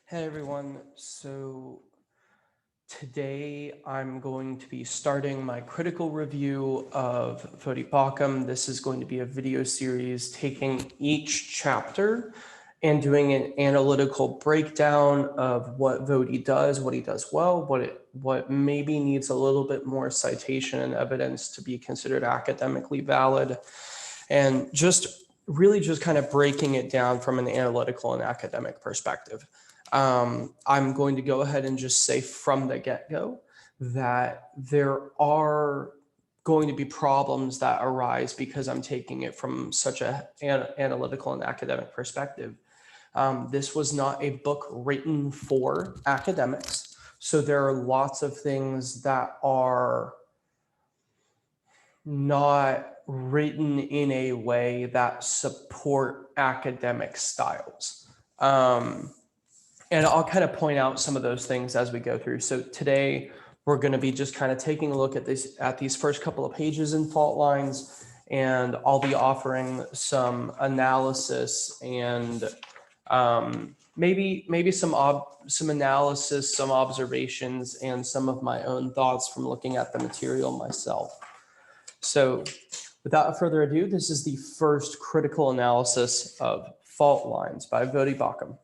Hey everyone, so today I'm going to be starting my critical review of Voddie Baucham. This is going to be a video series taking each chapter and doing an analytical breakdown of what Voddie does, what he does well, what maybe needs a little bit more citation and evidence to be considered academically valid, and just kind of breaking it down from an analytical and academic perspective. I'm going to go ahead and just say from the get-go that there are going to be problems that arise because I'm taking it from such an analytical and academic perspective. This was not a book written for academics, so there are lots of things that are not written in a way that support academic styles. And I'll kind of point out some of those things as we go through. So today we're going to be just kind of taking a look at these first couple of pages in fault lines, and I'll be offering some analysis and maybe some analysis, some observations, and some of my own thoughts from looking at the material myself. So without further ado, this is the first critical analysis of fault lines by Voddie Baucham.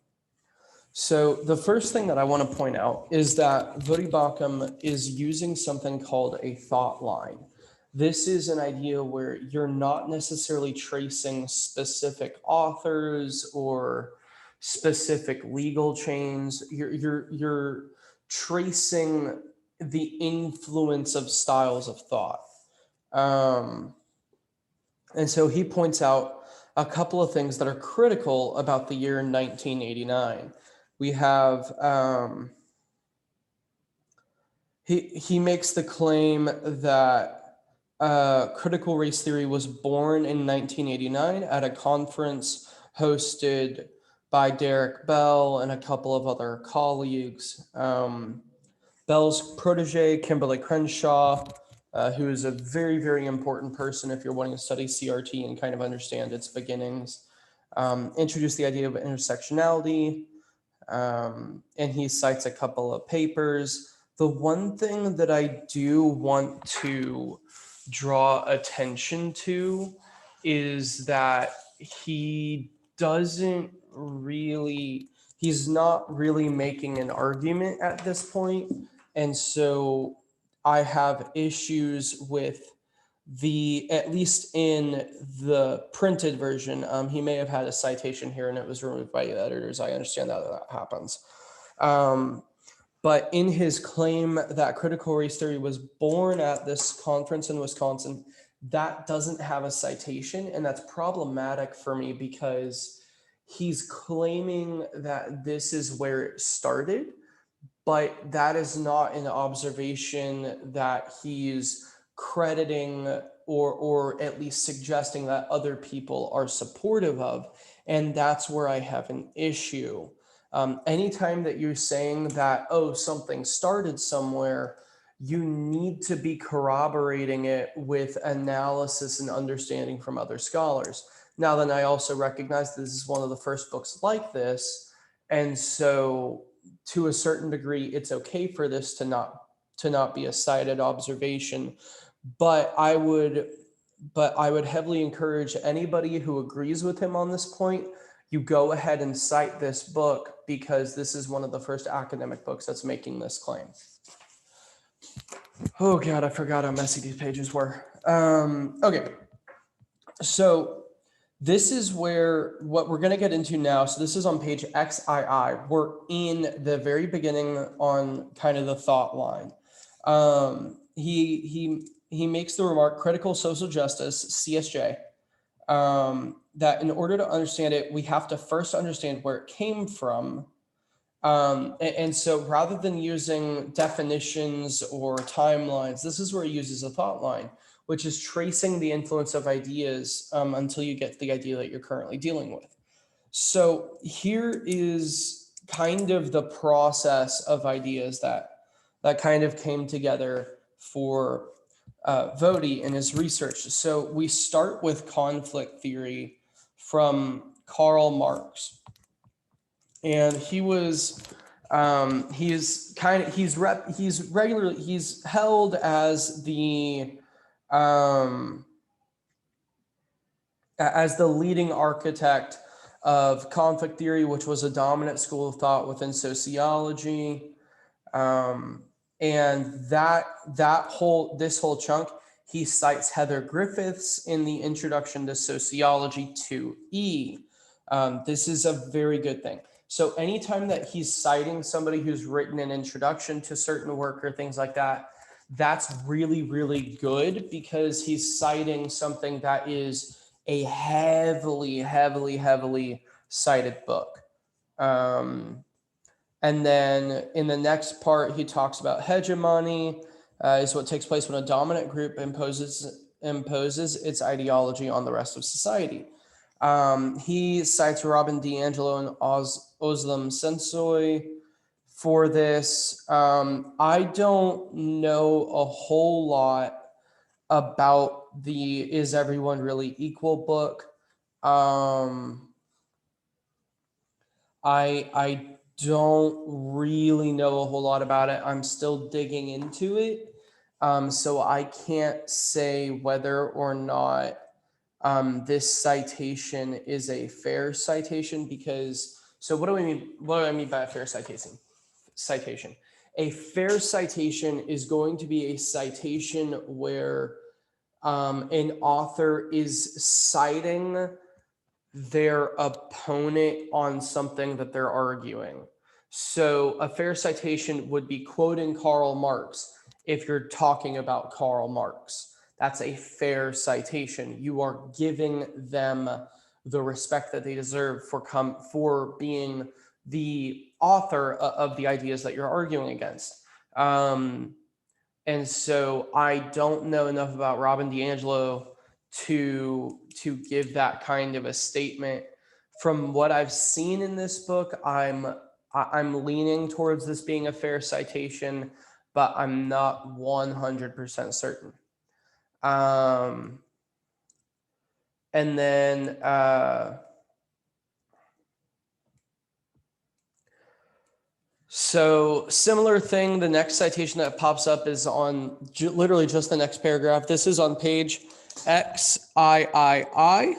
So the first thing that I want to point out is that Voddie Baucham is using something called a thought line. This is an idea where you're not necessarily tracing specific authors or specific legal chains. You're tracing the influence of styles of thought. And so he points out a couple of things that are critical about the year 1989. We have, he makes the claim that critical race theory was born in 1989 at a conference hosted by Derek Bell and a couple of other colleagues. Bell's protege, Kimberly Crenshaw, who is a very, very important person if you're wanting to study CRT and kind of understand its beginnings, introduced the idea of intersectionality, and he cites a couple of papers. The one thing that I do want to draw attention to is that he's not really making an argument at this point. And so I have issues with at least in the printed version. He may have had a citation here and it was removed by the editors. I understand that happens. But in his claim that critical race theory was born at this conference in Wisconsin, that doesn't have a citation, and that's problematic for me because he's claiming that this is where it started, but that is not an observation that he's crediting or at least suggesting that other people are supportive of. And that's where I have an issue. Anytime that you're saying that, oh, something started somewhere, you need to be corroborating it with analysis and understanding from other scholars. Now, then I also recognize this is one of the first books like this. And so to a certain degree, it's okay for this to not be a cited observation. But I would heavily encourage anybody who agrees with him on this point, you go ahead and cite this book because this is one of the first academic books that's making this claim. Oh God, I forgot how messy these pages were. Okay, so this is what we're going to get into now. So this is on page XII. We're in the very beginning on kind of the thought line. He makes the remark, critical social justice, CSJ, that in order to understand it, we have to first understand where it came from. And so rather than using definitions or timelines, this is where he uses a thought line, which is tracing the influence of ideas until you get to the idea that you're currently dealing with. So here is kind of the process of ideas that kind of came together for Voddie in his research. So we start with conflict theory from Karl Marx. and he's held as um, the leading architect of conflict theory, which was a dominant school of thought within sociology. And this whole chunk, he cites Heather Griffiths in the Introduction to Sociology 2E. This is a very good thing. So anytime that he's citing somebody who's written an introduction to certain work or things like that, that's really, really good, because he's citing something that is a heavily, heavily, heavily cited book. And then in the next part, he talks about hegemony, is what takes place when a dominant group imposes its ideology on the rest of society. He cites Robin DiAngelo and Özlem Sensoy for this. I don't know a whole lot about the Is Everyone Really Equal book. I don't really know a whole lot about it. I'm still digging into it. So I can't say whether or not this citation is a fair citation, because, so what do I mean? What do I mean by a fair citation? A fair citation is going to be a citation where an author is citing their opponent on something that they're arguing. So a fair citation would be quoting Karl Marx. If you're talking about Karl Marx, that's a fair citation. You are giving them the respect that they deserve for being the author of the ideas that you're arguing against. And so I don't know enough about Robin DiAngelo to give that kind of a statement. From what I've seen in this book, I'm leaning towards this being a fair citation, but I'm not 100% certain. And then so similar thing, the next citation that pops up is on literally just the next paragraph. This is on page XIII.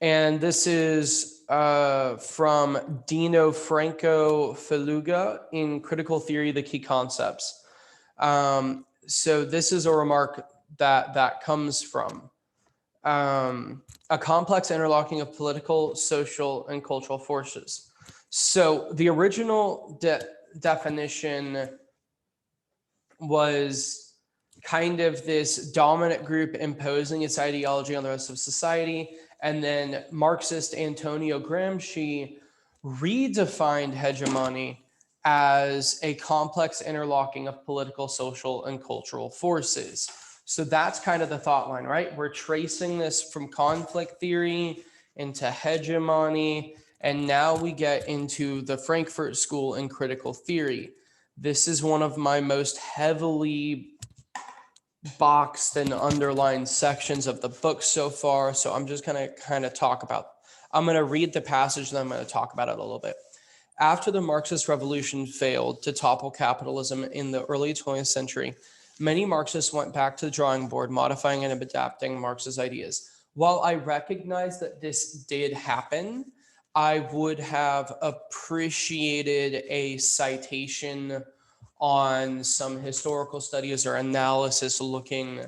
And this is from Dino Franco Feluga in Critical Theory, the Key Concepts. So this is a remark that comes from a complex interlocking of political, social, and cultural forces. So the original definition was kind of this dominant group imposing its ideology on the rest of society. And then Marxist Antonio Gramsci redefined hegemony as a complex interlocking of political, social, and cultural forces. So that's kind of the thought line, right? We're tracing this from conflict theory into hegemony, and now we get into the Frankfurt School and critical theory. This is one of my most heavily boxed and underlined sections of the book so far. So I'm just going to I'm going to read the passage and I'm going to talk about it a little bit. After the Marxist revolution failed to topple capitalism in the early 20th century, many Marxists went back to the drawing board, modifying and adapting Marx's ideas. While I recognize that this did happen, I would have appreciated a citation on some historical studies or analysis looking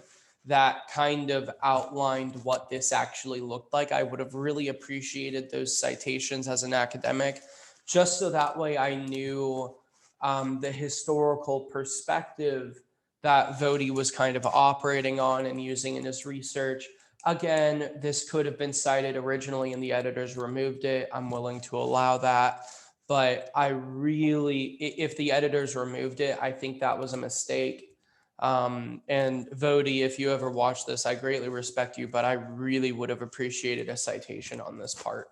that kind of outlined what this actually looked like. I would have really appreciated those citations as an academic, just so that way I knew the historical perspective that Voddie was kind of operating on and using in his research. Again, this could have been cited originally and the editors removed it. I'm willing to allow that. But if the editors removed it, I think that was a mistake. And Voddie, if you ever watch this, I greatly respect you, but I really would have appreciated a citation on this part,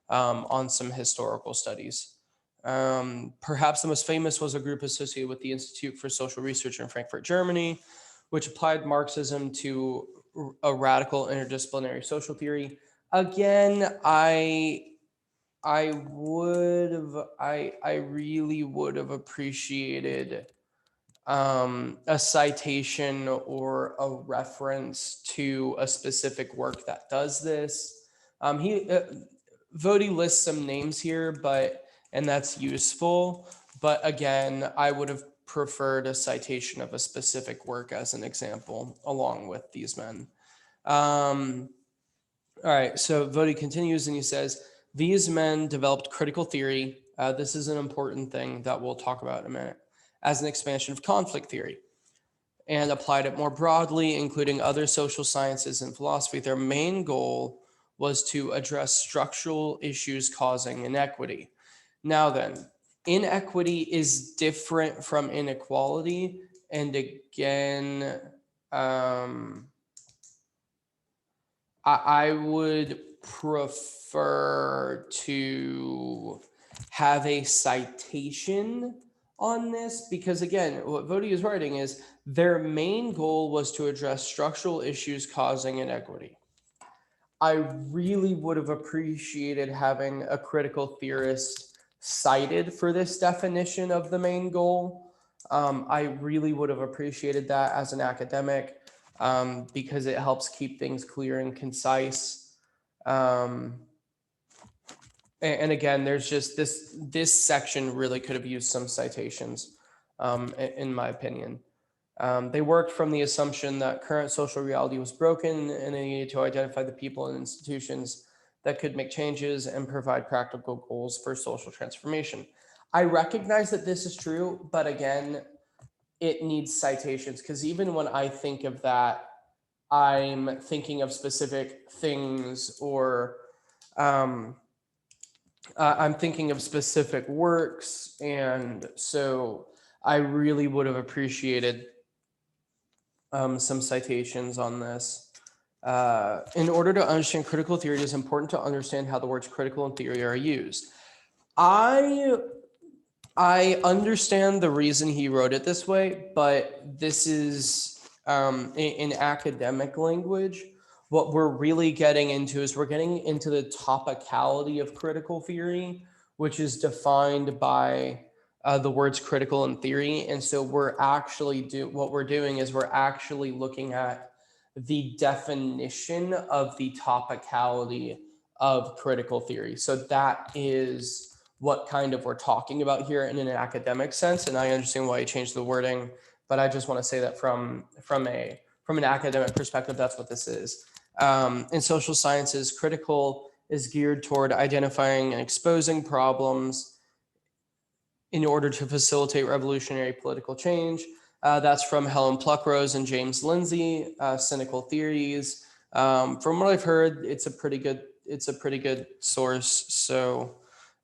on some historical studies. Perhaps the most famous was a group associated with the Institute for Social Research in Frankfurt, Germany, which applied Marxism to a radical interdisciplinary social theory. Again, I really would have appreciated a citation or a reference to a specific work that does this. He Voddie lists some names here, and that's useful. But again, I would have preferred a citation of a specific work as an example, along with these men. All right, so Voddie continues and he says, these men developed critical theory. This is an important thing that we'll talk about in a minute, as an expansion of conflict theory, and applied it more broadly, including other social sciences and philosophy. Their main goal was to address structural issues causing inequity. Now then, inequity is different from inequality. And again, I would prefer to have a citation on this because, again, what Voddie is writing is their main goal was to address structural issues causing inequity. I really would have appreciated having a critical theorist cited for this definition of the main goal. I really would have appreciated that as an academic because it helps keep things clear and concise. And again, there's just this section really could have used some citations, in my opinion. They worked from the assumption that current social reality was broken and they needed to identify the people and institutions that could make changes and provide practical goals for social transformation. I recognize that this is true, but again, it needs citations because even when I think of that, I'm thinking of specific things or I'm thinking of specific works. And so I really would have appreciated some citations on this. In order to understand critical theory, it is important to understand how the words critical and theory are used. I understand the reason he wrote it this way, but this is in academic language. What we're really getting into is we're getting into the topicality of critical theory, which is defined by the words critical and theory. And so what we're doing is we're actually looking at the definition of the topicality of critical theory. So that is what kind of we're talking about here in an academic sense. And I understand why he changed the wording, but I just want to say that from an academic perspective, that's what this is. In social sciences, critical is geared toward identifying and exposing problems in order to facilitate revolutionary political change. That's from Helen Pluckrose and James Lindsay, Cynical Theories. From what I've heard, it's a pretty good source. So,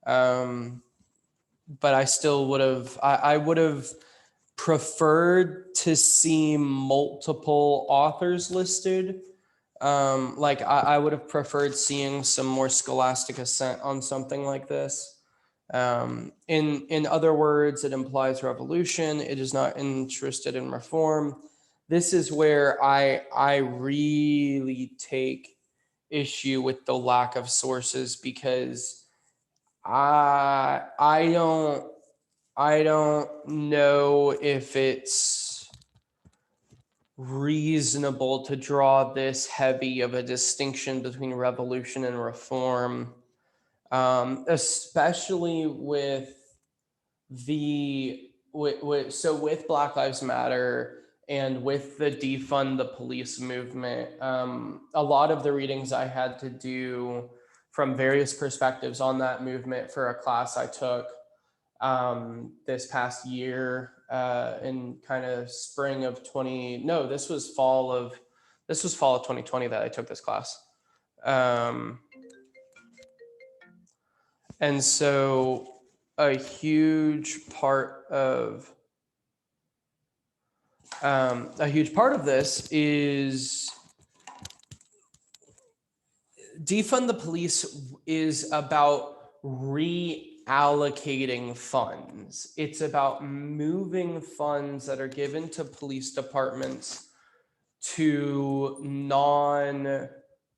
but I still I would have preferred to see multiple authors listed. I would have preferred seeing some more scholastic assent on something like this. In other words, it implies revolution. It is not interested in reform. This is where I really take issue with the lack of sources because I don't know if it's reasonable to draw this heavy of a distinction between revolution and reform, especially with with Black Lives Matter and with the defund the police movement. A lot of the readings I had to do from various perspectives on that movement for a class I took this past year in kind of spring of this was fall of 2020 that I took this class. And so a huge part of this is defund the police is about reallocating funds. It's about moving funds that are given to police departments to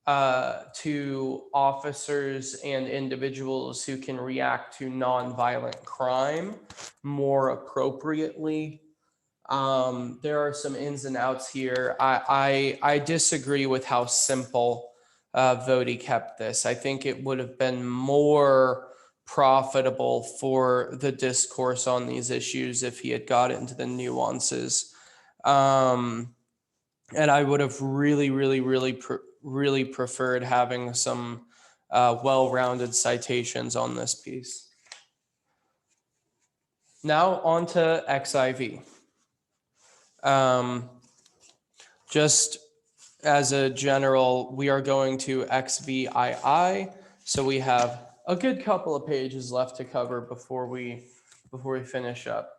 to officers and individuals who can react to nonviolent crime more appropriately. There are some ins and outs here. I disagree with how simple Voddie kept this. I think it would have been more profitable for the discourse on these issues if he had got into the nuances. And I would have really preferred having some well-rounded citations on this piece. Now on to XIV. Just as a general, we are going to XVII. So we have a good couple of pages left to cover before we finish up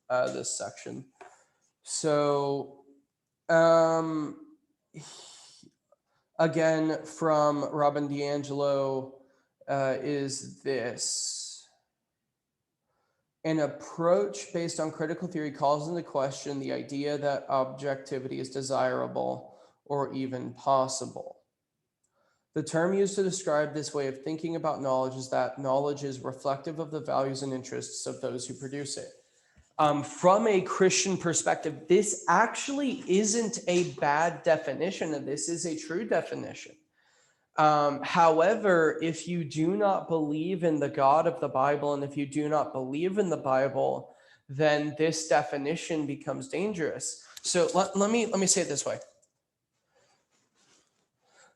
this section. So again, from Robin DiAngelo is this: an approach based on critical theory calls into question the idea that objectivity is desirable or even possible. The term used to describe this way of thinking about knowledge is that knowledge is reflective of the values and interests of those who produce it. From a Christian perspective, this actually isn't a bad definition, and this is a true definition. However, if you do not believe in the God of the Bible, and if you do not believe in the Bible, then this definition becomes dangerous. So let me say it this way.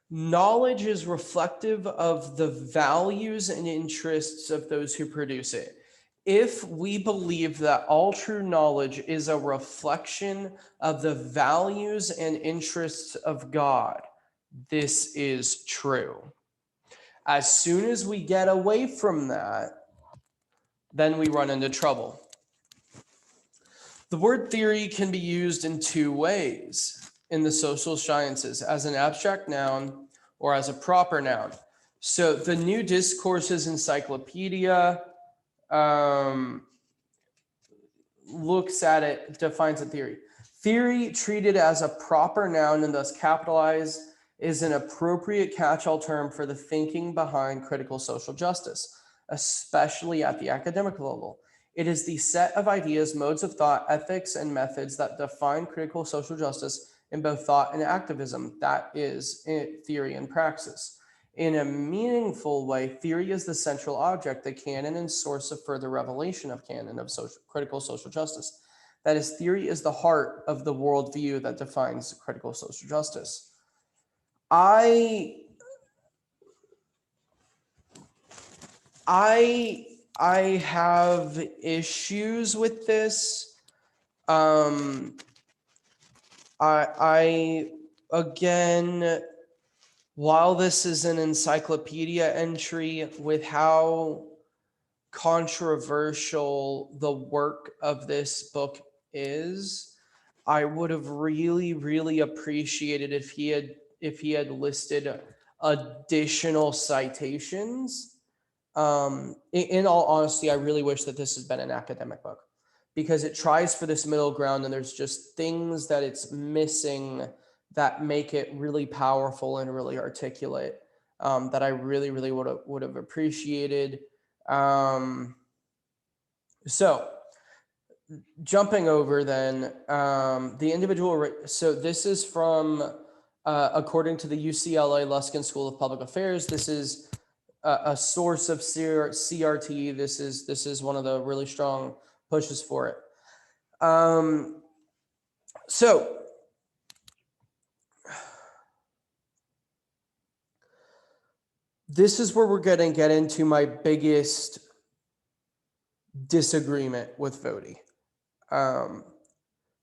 Knowledge is reflective of the values and interests of those who produce it. If we believe that all true knowledge is a reflection of the values and interests of God, this is true. As soon as we get away from that, then we run into trouble. The word theory can be used in two ways in the social sciences, as an abstract noun or as a proper noun. So the New Discourses Encyclopedia looks at it, defines a theory. Theory treated as a proper noun and thus capitalized is an appropriate catch-all term for the thinking behind critical social justice, especially at the academic level. It is the set of ideas, modes of thought, ethics, and methods that define critical social justice in both thought and activism. That is theory and praxis. In a meaningful way, theory is the central object, the canon and source of further revelation of canon of critical social justice. That is, theory is the heart of the worldview that defines critical social justice. I have issues with this. I again, while this is an encyclopedia entry, with how controversial the work of this book is, I would have really appreciated if he had listed additional citations. In all honesty, I really wish that this has been an academic book, because it tries for this middle ground, and there's just things that it's missing that make it really powerful and really articulate, that I really would have appreciated. So jumping over then, the individual. So this is from, according to the UCLA Luskin School of Public Affairs. This is a source of CRT. This is one of the really strong pushes for it. So this is where we're going to get into my biggest disagreement with Voddie.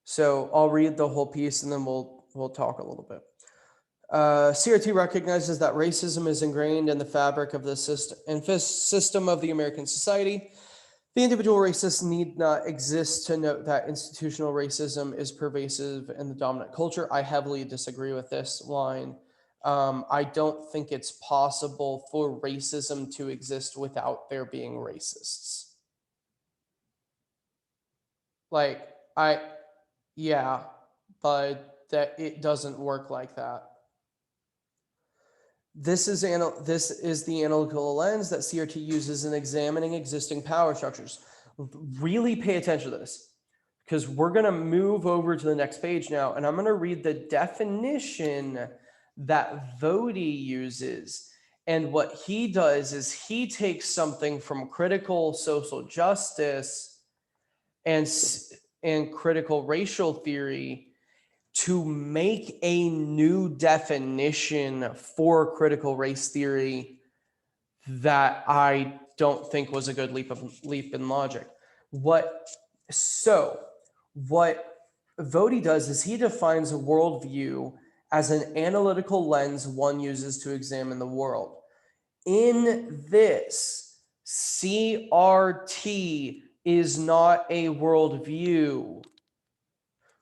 So I'll read the whole piece and then we'll talk a little bit. CRT recognizes that racism is ingrained in the fabric of the system of the American society. The individual racist need not exist to note that institutional racism is pervasive in the dominant culture. I heavily disagree with this line. I don't think it's possible for racism to exist without there being racists. Yeah, but that it doesn't work like that. This is the analytical lens that CRT uses in examining existing power structures. Really pay attention to this, because we're going to move over to the next page now, and I'm going to read the definition that Voddie uses. And what he does is he takes something from critical social justice and critical racial theory to make a new definition for critical race theory that I don't think was a good leap in logic. What Voddie does is he defines a worldview as an analytical lens one uses to examine the world. In this, CRT is not a worldview.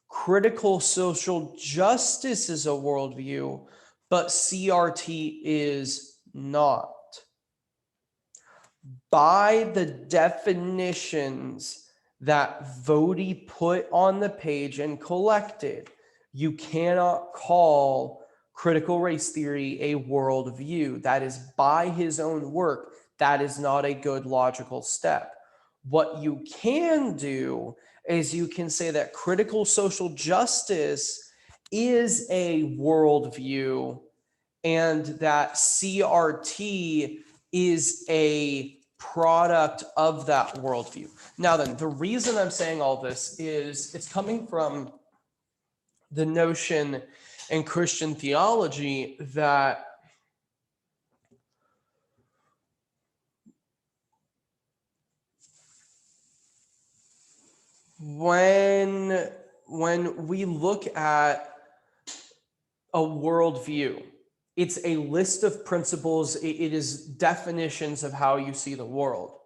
Critical social justice is a worldview, but CRT is not. By the definitions that Voddie put on the page and collected, you cannot call critical race theory a worldview. That is by his own work. That is not a good logical step. What you can do is you can say that critical social justice is a worldview and that CRT is a product of that worldview. Now then, the reason I'm saying all this is it's coming from the notion in Christian theology that when we look at a worldview, it's a list of principles. It is definitions of how you see the world.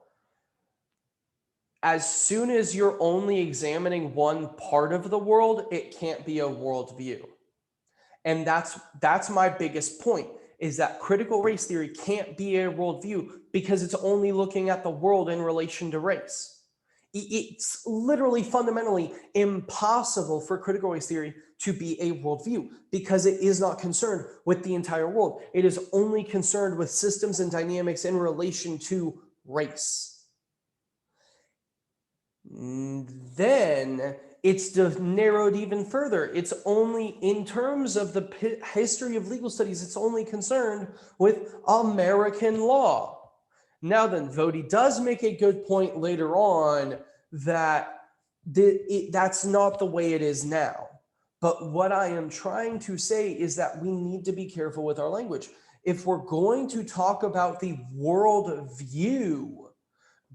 As soon as you're only examining one part of the world, it can't be a worldview. And that's my biggest point, is that critical race theory can't be a worldview because it's only looking at the world in relation to race. It's literally fundamentally impossible for critical race theory to be a worldview because it is not concerned with the entire world. It is only concerned with systems and dynamics in relation to race. Then it's narrowed even further. It's only, in terms of the history of legal studies, it's only concerned with American law. Now then, Voddie does make a good point later on that that's not the way it is now. But what I am trying to say is that we need to be careful with our language. If we're going to talk about the world view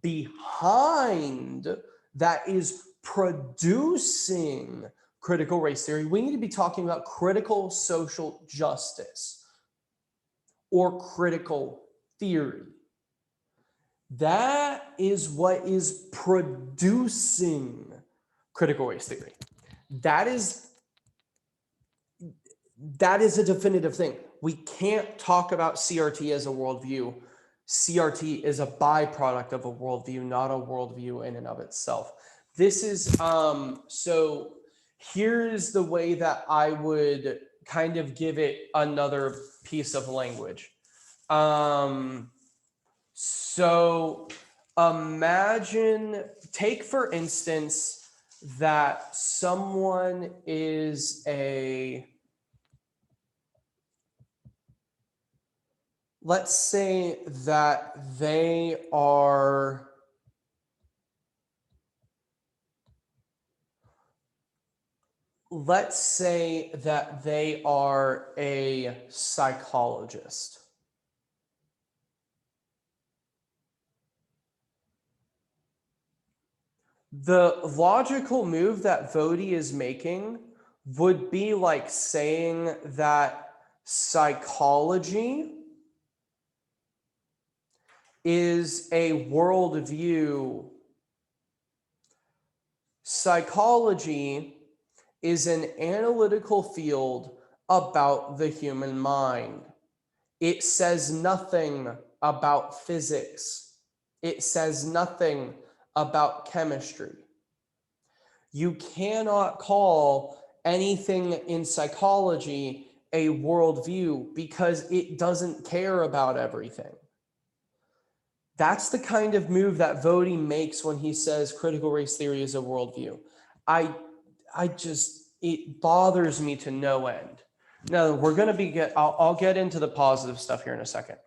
behind that is producing critical race theory, we need to be talking about critical social justice or critical theory. That is what is producing critical race theory. That is a definitive thing. We can't talk about CRT as a worldview. CRT is a byproduct of a worldview, not a worldview in and of itself. This is, so here's the way that I would kind of give it another piece of language. So imagine, take for instance, that someone is let's say that they are a psychologist. The logical move that Voddie is making would be like saying that psychology is a worldview. Psychology is an analytical field about the human mind. It says nothing about physics. It says nothing about chemistry. You cannot call anything in psychology a worldview because it doesn't care about everything. That's the kind of move that Voddie makes when he says critical race theory is a worldview. It bothers me to no end. Now we're going to I'll get into the positive stuff here in a second.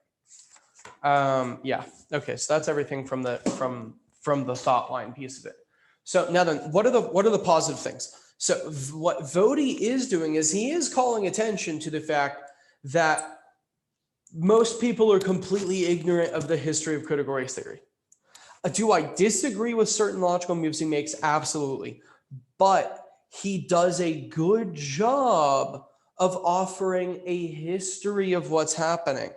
Yeah. Okay. So that's everything from the thought line piece of it. So now then, what are the positive things? So what Voddie is doing is he is calling attention to the fact that most people are completely ignorant of the history of critical race theory. Do I disagree with certain logical moves he makes? Absolutely. But he does a good job of offering a history of what's happening.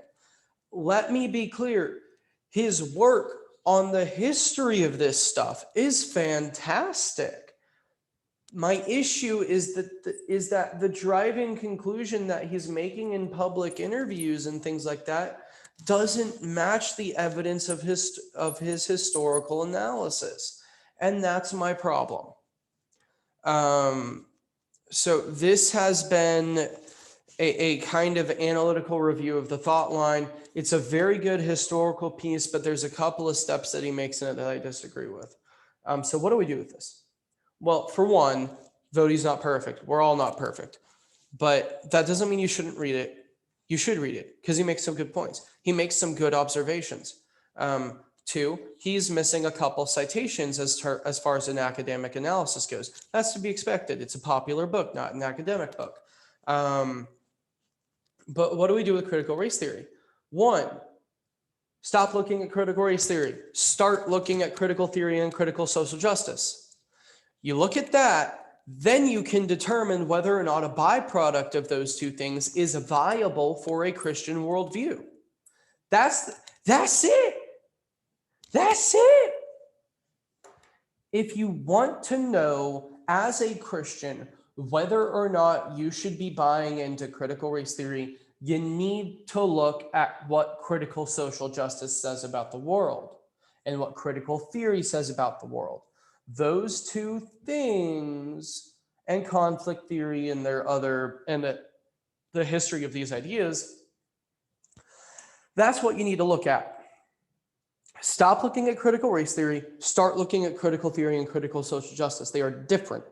Let me be clear. His work on the history of this stuff is fantastic. My issue is that the driving conclusion that he's making in public interviews and things like that doesn't match the evidence of his historical analysis. And that's my problem. So this has been a kind of analytical review of the thought line. It's a very good historical piece, but there's a couple of steps that he makes in it that I disagree with. So what do we do with this? Well, for one, Voddie's not perfect. We're all not perfect. But that doesn't mean you shouldn't read it. You should read it because he makes some good points. He makes some good observations. Two, he's missing a couple citations as far as an academic analysis goes. That's to be expected. It's a popular book, not an academic book. But what do we do with critical race theory? One, stop looking at critical race theory. Start looking at critical theory and critical social justice. You look at that, then you can determine whether or not a byproduct of those two things is viable for a Christian worldview. That's it. That's it. If you want to know as a Christian whether or not you should be buying into critical race theory, you need to look at what critical social justice says about the world and what critical theory says about the world. Those two things and conflict theory and the history of these ideas, that's what you need to look at. Stop looking at critical race theory, start looking at critical theory and critical social justice. They are different.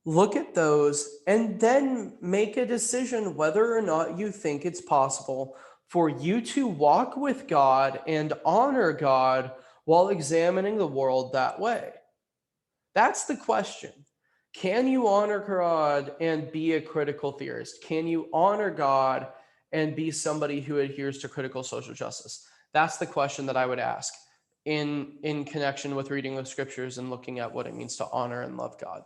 Look at those and then make a decision whether or not you think it's possible for you to walk with God and honor God while examining the world that way. That's the question. Can you honor God and be a critical theorist? Can you honor God and be somebody who adheres to critical social justice? That's the question that I would ask in connection with reading the scriptures and looking at what it means to honor and love God.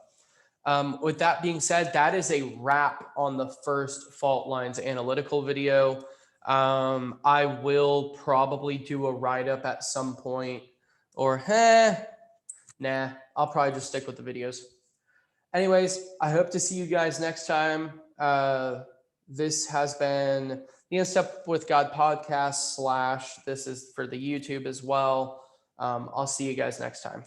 With that being said, that is a wrap on the first fault lines analytical video. I will probably do a write-up at some point, or nah, I'll probably just stick with the videos. Anyways, I hope to see you guys next time. This has been the In Step with God podcast / this is for the YouTube as well. I'll see you guys next time.